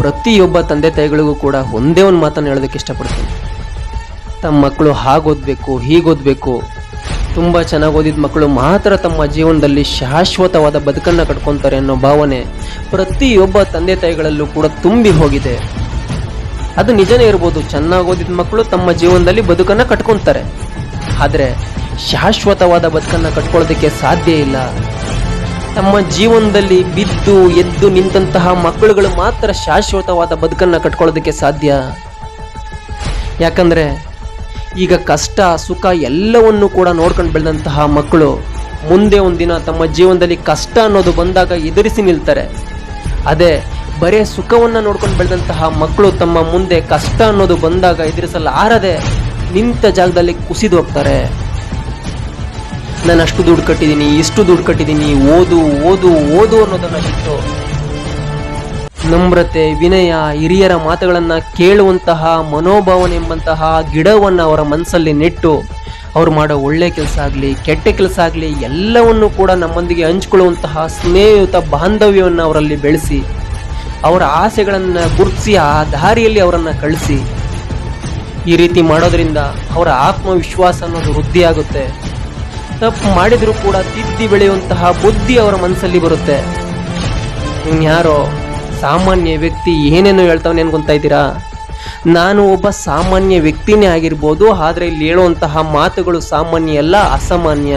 ಪ್ರತಿಯೊಬ್ಬ ತಂದೆ ತಾಯಿಗಳಿಗೂ ಕೂಡ ಒಂದೇ ಒಂದು ಮಾತನ್ನು ಹೇಳೋದಕ್ಕೆ ಇಷ್ಟಪಡ್ತೀನಿ. ತಮ್ಮ ಮಕ್ಕಳು ಹಾಗೋದ್ಬೇಕು, ಹೀಗೋದ್ಬೇಕು, ತುಂಬ ಚೆನ್ನಾಗಿ ಓದಿದ ಮಕ್ಕಳು ಮಾತ್ರ ತಮ್ಮ ಜೀವನದಲ್ಲಿ ಶಾಶ್ವತವಾದ ಬದುಕನ್ನು ಕಟ್ಕೊತಾರೆ ಅನ್ನೋ ಭಾವನೆ ಪ್ರತಿಯೊಬ್ಬ ತಂದೆ ತಾಯಿಗಳಲ್ಲೂ ಕೂಡ ತುಂಬಿ ಹೋಗಿದೆ. ಅದು ನಿಜನೇ ಇರ್ಬೋದು, ಚೆನ್ನಾಗಿ ಓದಿದ ಮಕ್ಕಳು ತಮ್ಮ ಜೀವನದಲ್ಲಿ ಬದುಕನ್ನು ಕಟ್ಕೊತಾರೆ. ಆದರೆ ಶಾಶ್ವತವಾದ ಬದುಕನ್ನು ಕಟ್ಕೊಳ್ಳೋದಕ್ಕೆ ಸಾಧ್ಯ ಇಲ್ಲ. ತಮ್ಮ ಜೀವನದಲ್ಲಿ ಬಿದ್ದು ಎದ್ದು ನಿಂತಹ ಮಕ್ಕಳುಗಳು ಮಾತ್ರ ಶಾಶ್ವತವಾದ ಬದುಕನ್ನು ಕಟ್ಕೊಳ್ಳೋದಕ್ಕೆ ಸಾಧ್ಯ. ಯಾಕಂದರೆ ಈಗ ಕಷ್ಟ ಸುಖ ಎಲ್ಲವನ್ನೂ ಕೂಡ ನೋಡ್ಕೊಂಡು ಬೆಳೆದಂತಹ ಮಕ್ಕಳು ಮುಂದೆ ಒಂದಿನ ತಮ್ಮ ಜೀವನದಲ್ಲಿ ಕಷ್ಟ ಅನ್ನೋದು ಬಂದಾಗ ಎದುರಿಸಿ ನಿಲ್ತಾರೆ. ಅದೇ ಬರೇ ಸುಖವನ್ನು ನೋಡ್ಕೊಂಡು ಬೆಳೆದಂತಹ ಮಕ್ಕಳು ತಮ್ಮ ಮುಂದೆ ಕಷ್ಟ ಅನ್ನೋದು ಬಂದಾಗ ಎದುರಿಸಲಾರದೆ ನಿಂತ ಜಾಗದಲ್ಲಿ ಕುಸಿದು ಹೋಗ್ತಾರೆ. ನಾನು ಅಷ್ಟು ದುಡ್ಡು ಕಟ್ಟಿದ್ದೀನಿ, ಇಷ್ಟು ದುಡ್ಡು ಕಟ್ಟಿದ್ದೀನಿ, ಓದು ಓದು ಓದು ಅನ್ನೋದನ್ನು ಬಿಟ್ಟು ನಮ್ರತೆ, ವಿನಯ, ಹಿರಿಯರ ಮಾತುಗಳನ್ನು ಕೇಳುವಂತಹ ಮನೋಭಾವನೆ ಎಂಬಂತಹ ಗಿಡವನ್ನು ಅವರ ಮನಸ್ಸಲ್ಲಿ ನೆಟ್ಟು ಅವ್ರು ಮಾಡೋ ಒಳ್ಳೆ ಕೆಲಸ ಆಗಲಿ ಕೆಟ್ಟ ಕೆಲಸ ಆಗಲಿ ಎಲ್ಲವನ್ನೂ ಕೂಡ ನಮ್ಮೊಂದಿಗೆ ಹಂಚಿಕೊಳ್ಳುವಂತಹ ಸ್ನೇಹಿತ ಬಾಂಧವ್ಯವನ್ನು ಅವರಲ್ಲಿ ಬೆಳೆಸಿ ಅವರ ಆಸೆಗಳನ್ನು ಗುರುತಿಸಿ ಆ ದಾರಿಯಲ್ಲಿ ಅವರನ್ನು ಕಳಿಸಿ. ಈ ರೀತಿ ಮಾಡೋದ್ರಿಂದ ಅವರ ಆತ್ಮವಿಶ್ವಾಸ ಅನ್ನೋದು ವೃದ್ಧಿಯಾಗುತ್ತೆ. ತಪ್ಪು ಮಾಡಿದರೂ ಕೂಡ ತಿದ್ದಿ ಬೆಳೆಯುವಂತಹ ಬುದ್ಧಿ ಅವರ ಮನಸ್ಸಲ್ಲಿ ಬರುತ್ತೆ. ಇನ್ಯಾರೋ ಸಾಮಾನ್ಯ ವ್ಯಕ್ತಿ ಏನೇನೋ ಹೇಳ್ತಾವನೆ ಅನ್ಕೊಂತಾ ಇದ್ದೀರಾ? ನಾನು ಒಬ್ಬ ಸಾಮಾನ್ಯ ವ್ಯಕ್ತಿನೇ ಆಗಿರ್ಬೋದು, ಆದರೆ ಇಲ್ಲಿ ಹೇಳುವಂತಹ ಮಾತುಗಳು ಸಾಮಾನ್ಯ ಅಲ್ಲ, ಅಸಾಮಾನ್ಯ.